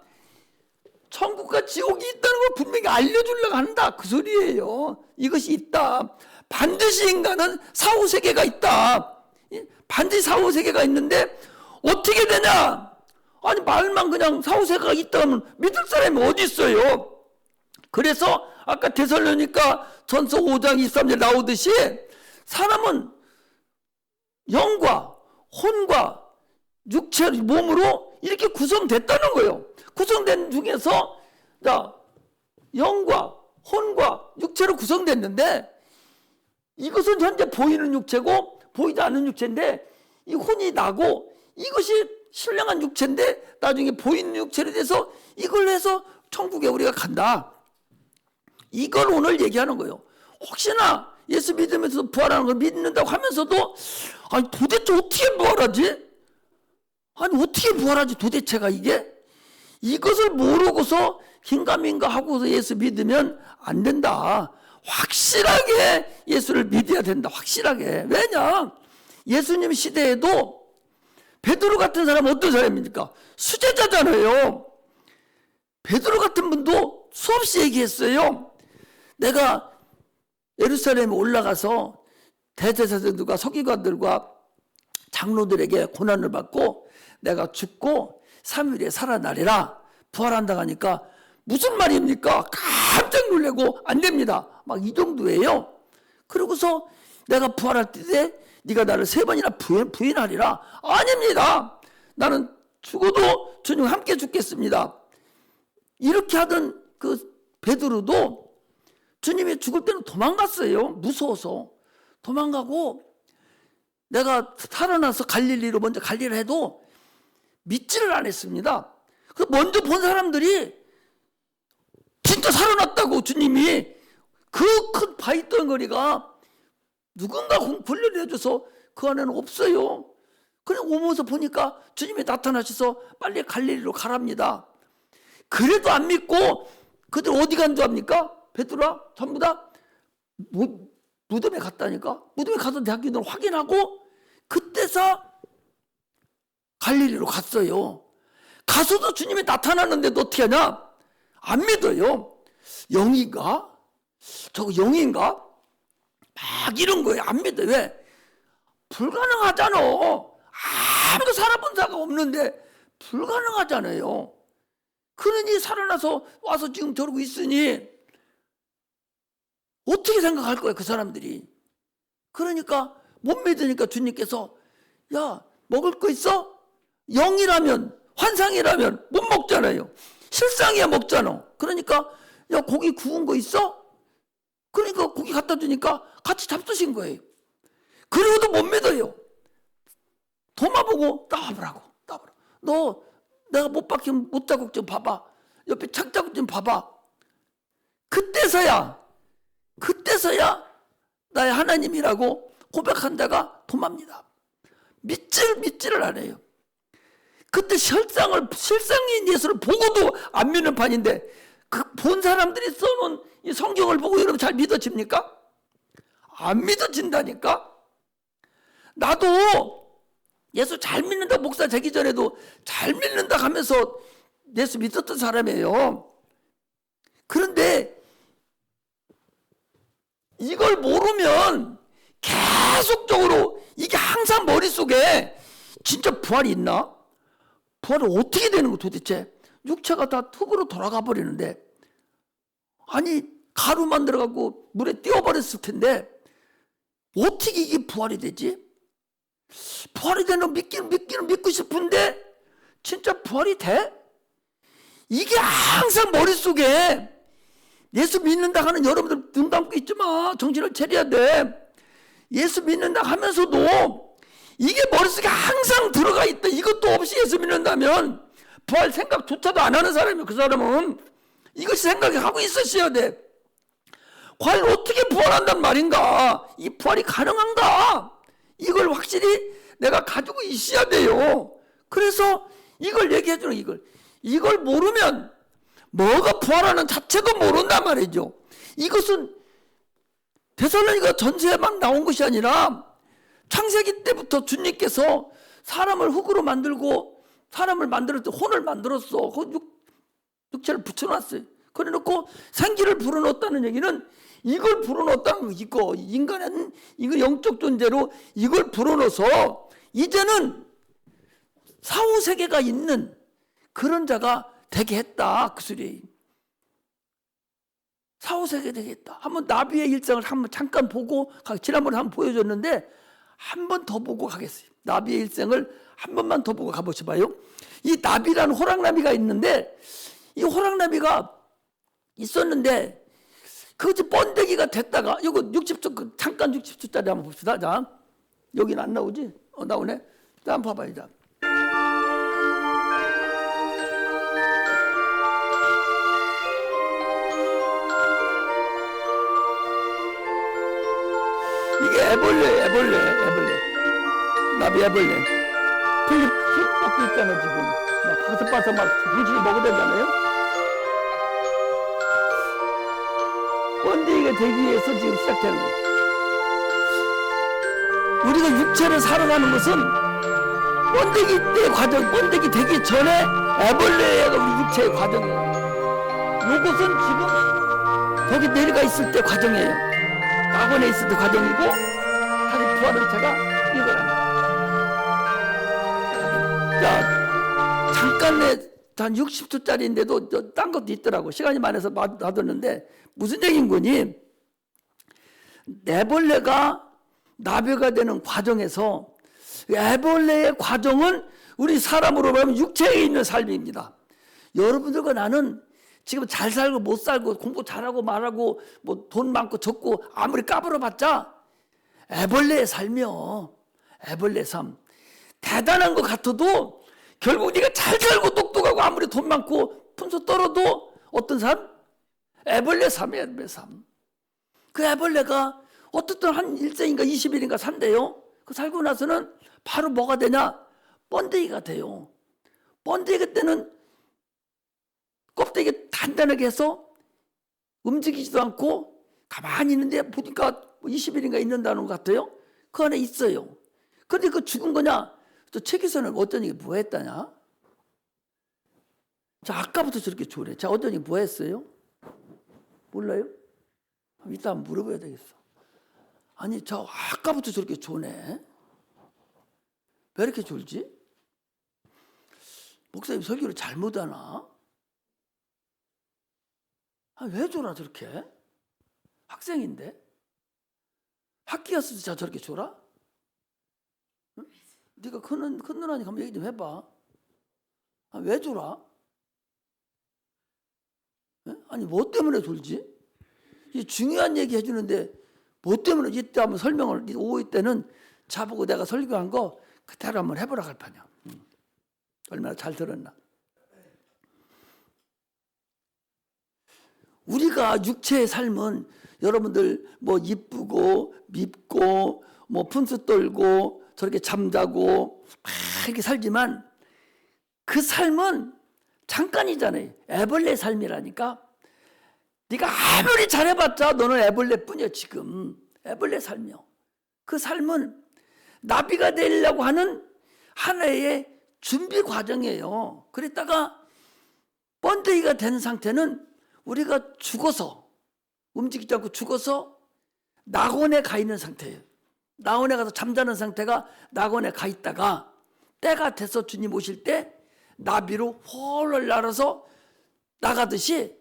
천국과 지옥이 있다는 걸 분명히 알려주려고 한다. 그 소리예요. 이것이 있다. 반드시 인간은 사후세계가 있다. 반드시 사후세계가 있는데 어떻게 되냐? 아니 말만 그냥 사후세계가 있다면 믿을 사람이 어디 있어요? 그래서 아까 데살로니가 전서 5장 23절 나오듯이 사람은 영과 혼과 육체 몸으로 이렇게 구성됐다는 거예요. 구성된 중에서 영과 혼과 육체로 구성됐는데 이것은 현재 보이는 육체고 보이지 않는 육체인데 이 혼이 나고 이것이 신령한 육체인데 나중에 보이는 육체로 돼서 이걸 해서 천국에 우리가 간다. 이걸 오늘 얘기하는 거예요. 혹시나 예수 믿으면서 부활하는 걸 믿는다고 하면서도 아니 도대체 어떻게 부활하지? 아니 어떻게 부활하지 도대체가 이게? 이것을 모르고서 긴가민가 하고서 예수 믿으면 안 된다. 확실하게 예수를 믿어야 된다. 확실하게. 왜냐? 예수님 시대에도 베드로 같은 사람은 어떤 사람입니까? 수제자잖아요. 베드로 같은 분도 수없이 얘기했어요. 내가 예루살렘에 올라가서 대제사장들과 서기관들과 장로들에게 고난을 받고 내가 죽고 3일에 살아나리라 부활한다고 하니까 무슨 말입니까? 깜짝 놀래고 안 됩니다. 막 이 정도예요. 그러고서 내가 부활할 때 네가 나를 3번이나 부인하리라. 아닙니다. 나는 죽어도 주님과 함께 죽겠습니다. 이렇게 하던 그 베드로도 주님이 죽을 때는 도망갔어요. 무서워서 도망가고, 내가 살아나서 갈릴리로 먼저 갈리를 해도 믿지를 않았습니다. 그 먼저 본 사람들이 진짜 살아났다고, 주님이 그 큰 바위던 거리가 누군가 분류를 해줘서 그 안에는 없어요. 그래 오면서 보니까 주님이 나타나셔서 빨리 갈릴리로 가랍니다. 그래도 안 믿고 그들 어디 간 줄 압니까? 베드로와 전부 다 무덤에 갔다니까. 무덤에 가서 대학교인들 확인하고 그때서 갈릴리로 갔어요. 가서도 주님이 나타나는데도 어떻게 하냐? 안 믿어요. 영인가? 저거 영인가? 막 이런 거예요. 안 믿어요. 왜? 불가능하잖아. 아무도 살아본 자가 없는데 불가능하잖아요. 그러니 살아나서 와서 지금 저러고 있으니 어떻게 생각할 거예요, 그 사람들이. 그러니까 못 믿으니까 주님께서 야, 먹을 거 있어? 영이라면, 환상이라면 못 먹잖아요. 실상이야 먹잖아. 그러니까 야, 고기 구운 거 있어? 그러니까 고기 갖다 주니까 같이 잡수신 거예요. 그리고도 못 믿어요. 도마 보고 따보라고. 너 내가 못 박힌 못자국 좀 봐봐. 옆에 착자국 좀 봐봐. 그때서야 나의 하나님이라고 고백한 자가 도마입니다. 믿지를 않아요. 그때 실상인 예수를 보고도 안 믿는 판인데, 그 본 사람들이 써놓은 이 성경을 보고 여러분 잘 믿어집니까? 안 믿어진다니까. 나도 예수 잘 믿는다, 목사 되기 전에도 잘 믿는다 하면서 예수 믿었던 사람이에요. 그런데 이걸 모르면 계속적으로 이게 항상 머릿속에 진짜 부활이 있나? 부활은 어떻게 되는 거 도대체? 육체가 다 흙으로 돌아가 버리는데, 아니 가루 만들어갖고 물에 띄워버렸을 텐데 어떻게 이게 부활이 되지? 부활이 되는 믿기는 믿고 싶은데 진짜 부활이 돼? 이게 항상 머릿속에, 예수 믿는다 하는 여러분들 눈 감고 있지 마. 정신을 차려야 돼. 예수 믿는다 하면서도 이게 머릿속에 항상 들어가 있다. 이것도 없이 예수 믿는다면 부활 생각조차도 안 하는 사람이에요. 그 사람은 이것이 생각하고 있으셔야 돼. 과연 어떻게 부활한단 말인가? 이 부활이 가능한가? 이걸 확실히 내가 가지고 있어야 돼요. 그래서 이걸 얘기해 주는, 이걸 모르면 뭐가 부활하는 자체도 모른단 말이죠. 이것은 데살로니가 전서에만 나온 것이 아니라 창세기 때부터 주님께서 사람을 흙으로 만들고, 사람을 만들었을 때 혼을 만들었어. 육체를 붙여놨어요. 그래놓고 생기를 불어넣었다는 얘기는 이걸 불어넣었다는 거. 이거 인간은 이거 영적 존재로 이걸 불어넣어서 이제는 사후세계가 있는 그런 자가 되게 했다. 그 소리. 사후세계 되게 했다. 한번 나비의 일상을 한번 잠깐 보고, 지난번에 한번 보여줬는데 한 번 더 보고 가겠어요. 나비의 일생을 한 번만 더 보고 가보셔봐요. 이 나비라는 호랑나비가 있는데, 이 호랑나비가 있었는데 그것이 번데기가 됐다가, 이거 60초, 잠깐 60초짜리 한번 봅시다. 자, 여기는 안 나오지? 나오네. 자, 한번 봐봐요. 자. 이게 애벌레. 나비 애벌레. 풀 먹고 있잖아, 지금. 막 가서 봐서 막 부지히 먹어야 되잖아요. 번데기가 되기 위해서 지금 시작되는 거예요. 우리가 육체를 살아가는 것은 번데기 때 과정, 번데기 되기 전에 애벌레가 우리 육체의 과정이에요. 이것은 지금 저기 내려가 있을 때 과정이에요. 낙원에 있을 때 과정이고, 다시 부활은 제가 이거랍니다. 자, 잠깐 한 60초짜리인데도 딴 것도 있더라고. 시간이 많아서 놔뒀는데, 무슨 얘기인 거니? 애벌레가 나비가 되는 과정에서, 애벌레의 과정은 우리 사람으로 말하면 육체에 있는 삶입니다. 여러분들과 나는 지금 잘 살고 못 살고 공부 잘하고 말하고 뭐 돈 많고 적고 아무리 까불어봤자 애벌레의 삶이요. 애벌레 삶. 대단한 것 같아도 결국 네가 잘 살고 똑똑하고 아무리 돈 많고 품수 떨어도 어떤 삶? 애벌레 삶이야. 애벌레 삶. 그 애벌레가 어떻든 한 1세인가 20일인가 산대요. 그 살고 나서는 바로 뭐가 되냐? 번데기가 돼요. 번데기 때는 껍데기 단단하게 해서 움직이지도 않고 가만히 있는데 보니까 20일인가 있는다는 것 같아요. 그 안에 있어요. 그런데 그 죽은 거냐? 또 책에서는 어떤 얘기 뭐 했다냐? 자, 아까부터 저렇게 조래. 자, 어떤 얘기 뭐 했어요? 몰라요? 이따 한번 물어봐야 되겠어. 아니, 저 아까부터 저렇게 조네. 왜 이렇게 졸지? 목사님 설교를 잘못하나? 아, 왜 졸아 저렇게? 학생인데? 학기 갔을 때 저렇게 졸아? 응? 네가 큰 누나니까 한번 얘기 좀 해봐. 아, 왜 졸아? 응? 아니 뭐 때문에 졸지? 이 중요한 얘기 해주는데 뭐 때문에 이때 한번 설명을 오후 때는 자보고 내가 설교한 거 그대로 한번 해보라 할 판이야. 얼마나 잘 들었나? 우리가 육체의 삶은 여러분들 뭐 이쁘고 밉고 뭐 푼수 떨고 저렇게 잠자고 막 이렇게 살지만 그 삶은 잠깐이잖아요. 애벌레 삶이라니까. 네가 아무리 잘해봤자 너는 애벌레뿐이야. 지금 애벌레 삶이요. 그 삶은 나비가 되려고 하는 하나의 준비 과정이에요. 그랬다가 번데기가 된 상태는 우리가 죽어서 움직이지 않고 죽어서 낙원에 가 있는 상태예요. 낙원에 가서 잠자는 상태가 낙원에 가 있다가 때가 돼서 주님 오실 때 나비로 홀을 날아서 나가듯이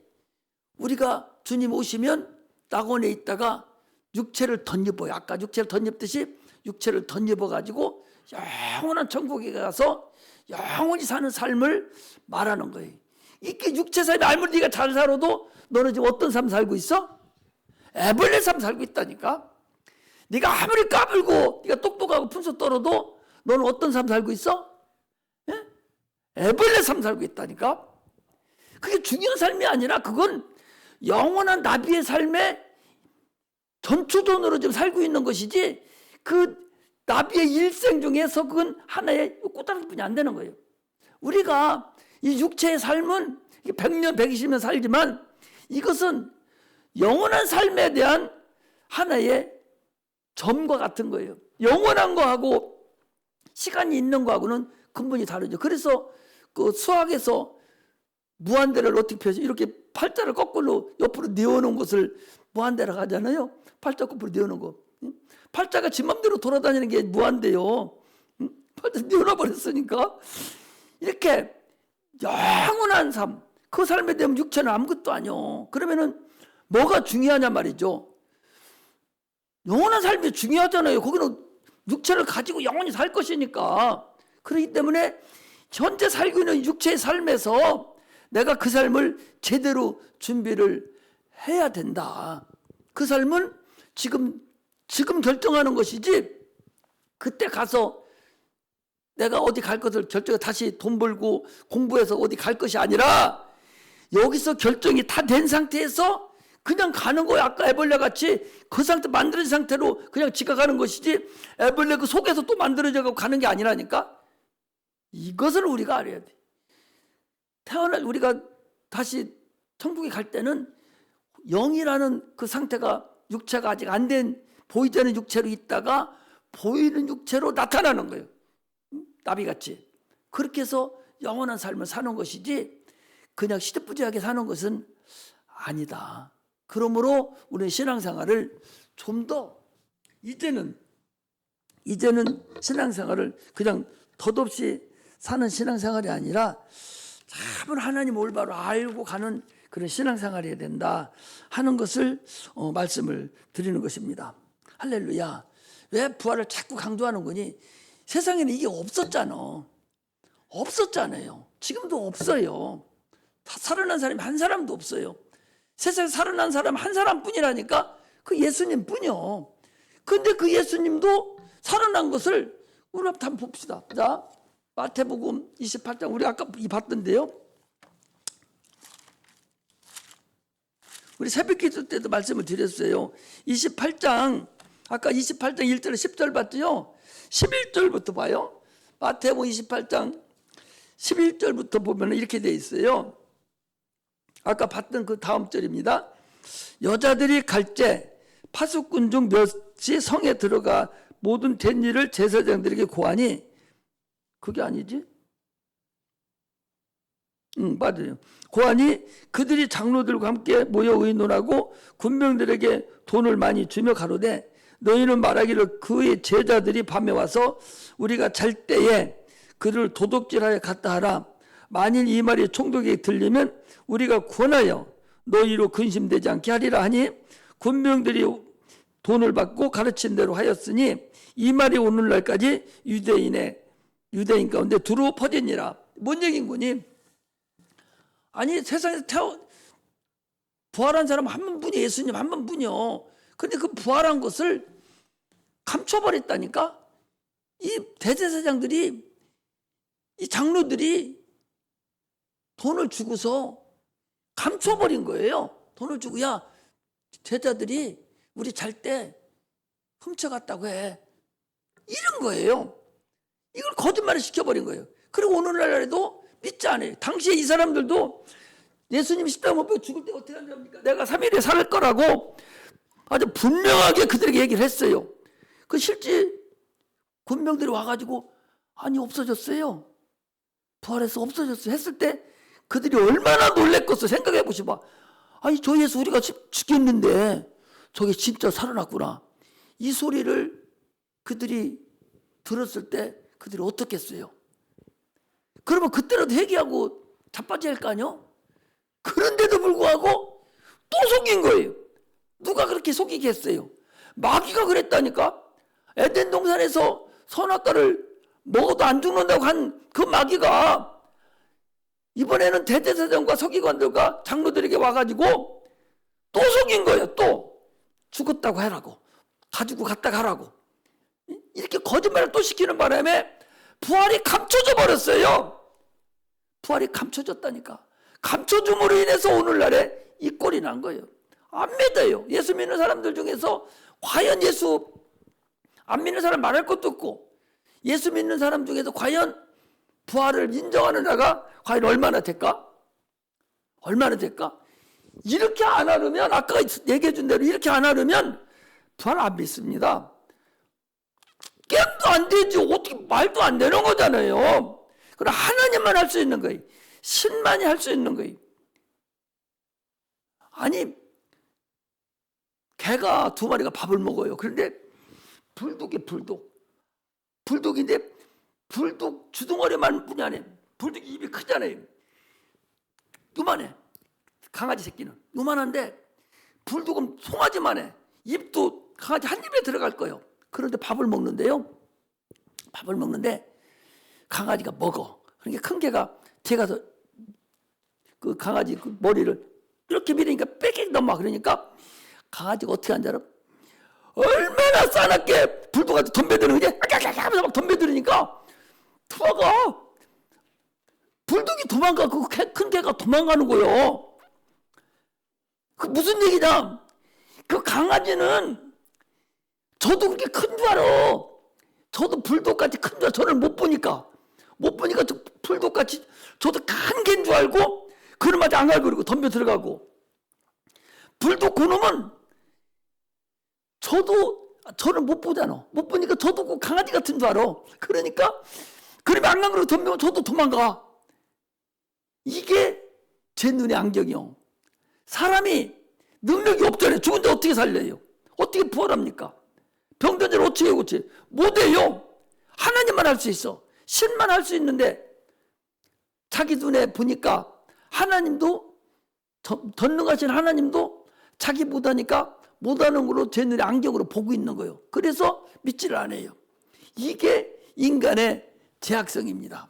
우리가 주님 오시면 낙원에 있다가 육체를 덧입어요. 아까 육체를 덧입듯이 육체를 덧입어가지고 영원한 천국에 가서 영원히 사는 삶을 말하는 거예요. 이게 육체 삶이 아무리 네가 잘 살아도 너는 지금 어떤 삶 살고 있어? 애벌레 삶 살고 있다니까. 네가 아무리 까불고 네가 똑똑하고 품수 떨어도 너는 어떤 삶 살고 있어? 예? 애벌레 삶 살고 있다니까. 그게 중요한 삶이 아니라 그건 영원한 나비의 삶에 전초전으로 지금 살고 있는 것이지 그 나비의 일생 중에서 그건 하나의 꼬다리뿐이 안 되는 거예요. 우리가 이 육체의 삶은 100년, 120년 살지만 이것은 영원한 삶에 대한 하나의 점과 같은 거예요. 영원한 거하고 시간이 있는 거하고는 근본이 다르죠. 그래서 그 수학에서 무한대를 어떻게 펴서 이렇게 팔자를 거꾸로 옆으로 내어놓은 것을 무한대라고 하잖아요. 팔자 거꾸로 내어놓은 거. 팔자가 지 맘대로 돌아다니는 게 무한대요. 팔자 내어놔 버렸으니까. 이렇게 영원한 삶, 그 삶에 대한 육체는 아무것도 아니요. 그러면은 뭐가 중요하냐 말이죠. 영원한 삶이 중요하잖아요. 거기는 육체를 가지고 영원히 살 것이니까. 그렇기 때문에 현재 살고 있는 육체의 삶에서 내가 그 삶을 제대로 준비를 해야 된다. 그 삶은 지금 결정하는 것이지 그때 가서 내가 어디 갈 것을 결정해 다시 돈 벌고 공부해서 어디 갈 것이 아니라 여기서 결정이 다 된 상태에서 그냥 가는 거야. 아까 애벌레 같이 그 상태 만들어진 상태로 그냥 지나가는 것이지 애벌레 그 속에서 또 만들어져 가는 게 아니라니까. 이것을 우리가 알아야 돼. 우리가 다시 천국에 갈 때는 영이라는 그 상태가 육체가 아직 안 된 보이지 않는 육체로 있다가 보이는 육체로 나타나는 거예요. 나비같이. 그렇게 해서 영원한 삶을 사는 것이지 그냥 시대부지하게 사는 것은 아니다. 그러므로 우리는 신앙생활을 좀 더 이제는 신앙생활을 그냥 덧없이 사는 신앙생활이 아니라 참 하나님 올바로 알고 가는 그런 신앙생활이 해야 된다 하는 것을 말씀을 드리는 것입니다. 할렐루야. 왜 부활을 자꾸 강조하는 거니? 세상에는 이게 없었잖아요. 지금도 없어요. 살아난 사람이 한 사람도 없어요. 세상에 살아난 사람 한 사람뿐이라니까, 그 예수님뿐이요. 근데 그 예수님도 살아난 것을 우리가 한번 봅시다. 자, 마태복음 28장 우리 아까 봤던데요. 우리 새벽기도 때도 말씀을 드렸어요. 28장 아까 28장 1절 10절 봤죠? 11절부터 봐요. 마태복음 28장 11절부터 보면 이렇게 돼 있어요. 아까 봤던 그 다음 절입니다. 여자들이 갈제 파수꾼 중 몇이 성에 들어가 모든 된 일을 제사장들에게 고하니, 그게 아니지? 맞아요. 고하니 그들이 장로들과 함께 모여 의논하고 군병들에게 돈을 많이 주며 가로되 너희는 말하기를 그의 제자들이 밤에 와서 우리가 잘 때에 그들을 도둑질하여 갔다 하라. 만일 이 말이 총독에게 들리면 우리가 권하여 너희로 근심되지 않게 하리라 하니 군병들이 돈을 받고 가르친 대로 하였으니 이 말이 오늘날까지 유대인 가운데 두루 퍼지니라. 뭔 얘기인구니? 아니 세상에서 부활한 사람 한 분이 예수님 한 분뿐이요. 근데 그 부활한 것을 감춰버렸다니까. 이 대제사장들이, 이 장로들이 돈을 주고서 감춰버린 거예요. 돈을 주고, 야, 제자들이 우리 잘 때 훔쳐갔다고 해, 이런 거예요. 이걸 거짓말을 시켜버린 거예요. 그리고 오늘날에도 믿지 않아요. 당시에 이 사람들도 예수님 십자가 못 박혀 죽을 때 어떻게 하는 줄 압니까? 내가 3일에 살 거라고 아주 분명하게 그들에게 얘기를 했어요. 그 실제 군병들이 와가지고 아니 없어졌어요. 부활해서 없어졌어요. 했을 때 그들이 얼마나 놀랬겠어. 생각해 보시봐. 아니 저 예수 우리가 죽였는데 저게 진짜 살아났구나. 이 소리를 그들이 들었을 때 그들이 어떻겠어요? 그러면 그때라도 회개하고 자빠져야 할 거 아니요? 그런데도 불구하고 또 속인 거예요. 누가 그렇게 속이게 했어요? 마귀가 그랬다니까. 에덴 동산에서 선악과를 먹어도 안 죽는다고 한 그 마귀가 이번에는 대제사장과 서기관들과 장로들에게 와가지고 또 속인 거예요. 또 죽었다고 하라고, 가지고 갔다 가라고, 이렇게 거짓말을 또 시키는 바람에 부활이 감춰져 버렸어요. 부활이 감춰졌다니까. 감춰줌으로 인해서 오늘날에 이 꼴이 난 거예요. 안 믿어요. 예수 믿는 사람들 중에서 과연 예수 안 믿는 사람 말할 것도 없고, 예수 믿는 사람 중에서 과연 부활을 인정하는 자가 과연 얼마나 될까? 얼마나 될까? 이렇게 안 하려면, 아까 얘기해 준 대로 이렇게 안 하려면 부활 안 믿습니다. 게임도 안 되지. 어떻게 말도 안 되는 거잖아요. 그럼 하나님만 할 수 있는 거예요. 신만이 할 수 있는 거예요. 아니 개가 2마리가 밥을 먹어요. 그런데 불독인데 불독 주둥아리만 뿐이 아니에요. 불독이 입이 크잖아요. 요만해. 강아지 새끼는 요만한데 불독은 송아지만 해. 입도 강아지 한 입에 들어갈 거예요. 그런데 밥을 먹는데요. 밥을 먹는데 강아지가 먹어. 그러니까 큰 개가 제가서 그 강아지 그 머리를 이렇게 밀으니까 빽빽 넘어. 그러니까 강아지가 어떻게 하는지 알아? 얼마나 싸납게 불독한테 덤벼드는 거지? 하면서 막 덤벼드니까 투어가 불독이 도망가. 그 큰 개가 도망가는 거예요. 그 무슨 얘기냐? 그 강아지는 저도 그렇게 큰 줄 알아. 저도 불독같이 큰 줄 알아. 저를 못 보니까 저 불독같이 저도 큰 개인 줄 알고 그놈한테 안 갈고 그러고 덤벼 들어가고. 불독 그놈은 저를 못 보잖아. 못 보니까 저도 그 강아지 같은 줄 알아. 그러니까 그러면 안 가고 덤벼면 저도 도망가. 이게 제 눈의 안경이요. 사람이 능력이 없잖아요. 죽은데 어떻게 살려요? 어떻게 부활합니까? 병든 자를 어떻게 고치? 못해요. 하나님만 할 수 있어. 신만 할 수 있는데 자기 눈에 보니까 하나님도, 전능하신 하나님도 자기 못하니까 못하는 걸로 제 눈에 안경으로 보고 있는 거예요. 그래서 믿지를 않아요. 이게 인간의 죄악성입니다.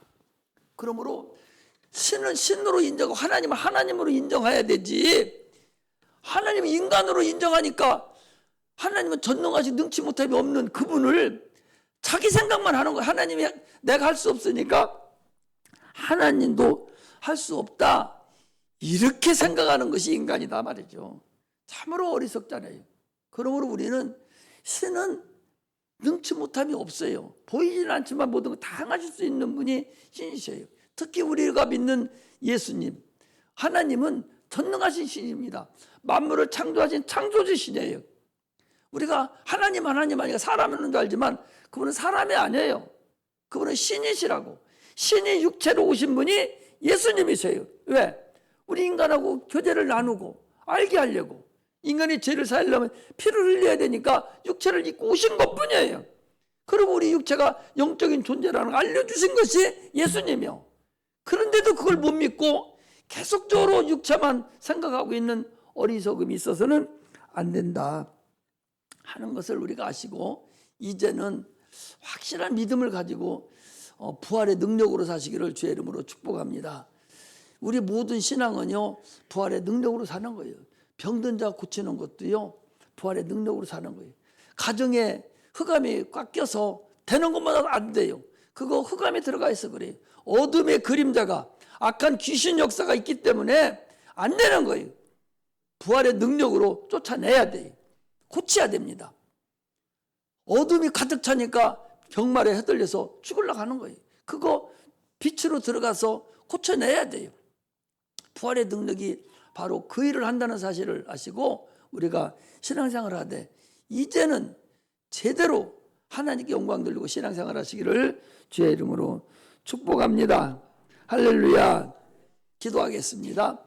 그러므로 신은 신으로 인정하고 하나님은 하나님으로 인정해야 되지. 하나님은 인간으로 인정하니까 하나님은 전능하신 능치 못함이 없는 그분을 자기 생각만 하는 거예요. 하나님이 내가 할 수 없으니까 하나님도 할 수 없다. 이렇게 생각하는 것이 인간이다 말이죠. 참으로 어리석잖아요. 그러므로 우리는 신은 능치 못함이 없어요. 보이지는 않지만 모든 걸 다 행하실 수 있는 분이 신이셔요. 특히 우리가 믿는 예수님, 하나님은 전능하신 신입니다. 만물을 창조하신 창조주신이에요. 우리가 하나님 하니까 사람인 줄 알지만 그분은 사람이 아니에요. 그분은 신이시라고. 신이 육체로 오신 분이 예수님이세요. 왜? 우리 인간하고 교제를 나누고 알게 하려고. 인간이 죄를 사하려면 피를 흘려야 되니까 육체를 입고 오신 것뿐이에요. 그리고 우리 육체가 영적인 존재라는 걸 알려주신 것이 예수님이요. 그런데도 그걸 못 믿고 계속적으로 육체만 생각하고 있는 어리석음이 있어서는 안 된다 하는 것을 우리가 아시고, 이제는 확실한 믿음을 가지고 부활의 능력으로 사시기를 주의 이름으로 축복합니다. 우리 모든 신앙은요, 부활의 능력으로 사는 거예요. 병든 자 고치는 것도요, 부활의 능력으로 사는 거예요. 가정에 흑암이 꽉 껴서 되는 것마다 안 돼요. 그거 흑암에 들어가 있어 그래요. 어둠의 그림자가, 악한 귀신 역사가 있기 때문에 안 되는 거예요. 부활의 능력으로 쫓아내야 돼요. 고쳐야 됩니다. 어둠이 가득 차니까 병말에 휘둘려서 죽으려고 하는 거예요. 그거 빛으로 들어가서 고쳐내야 돼요. 부활의 능력이 바로 그 일을 한다는 사실을 아시고 우리가 신앙생활을 하되, 이제는 제대로 하나님께 영광 돌리고 신앙생활 하시기를 주의 이름으로 축복합니다. 할렐루야. 기도하겠습니다.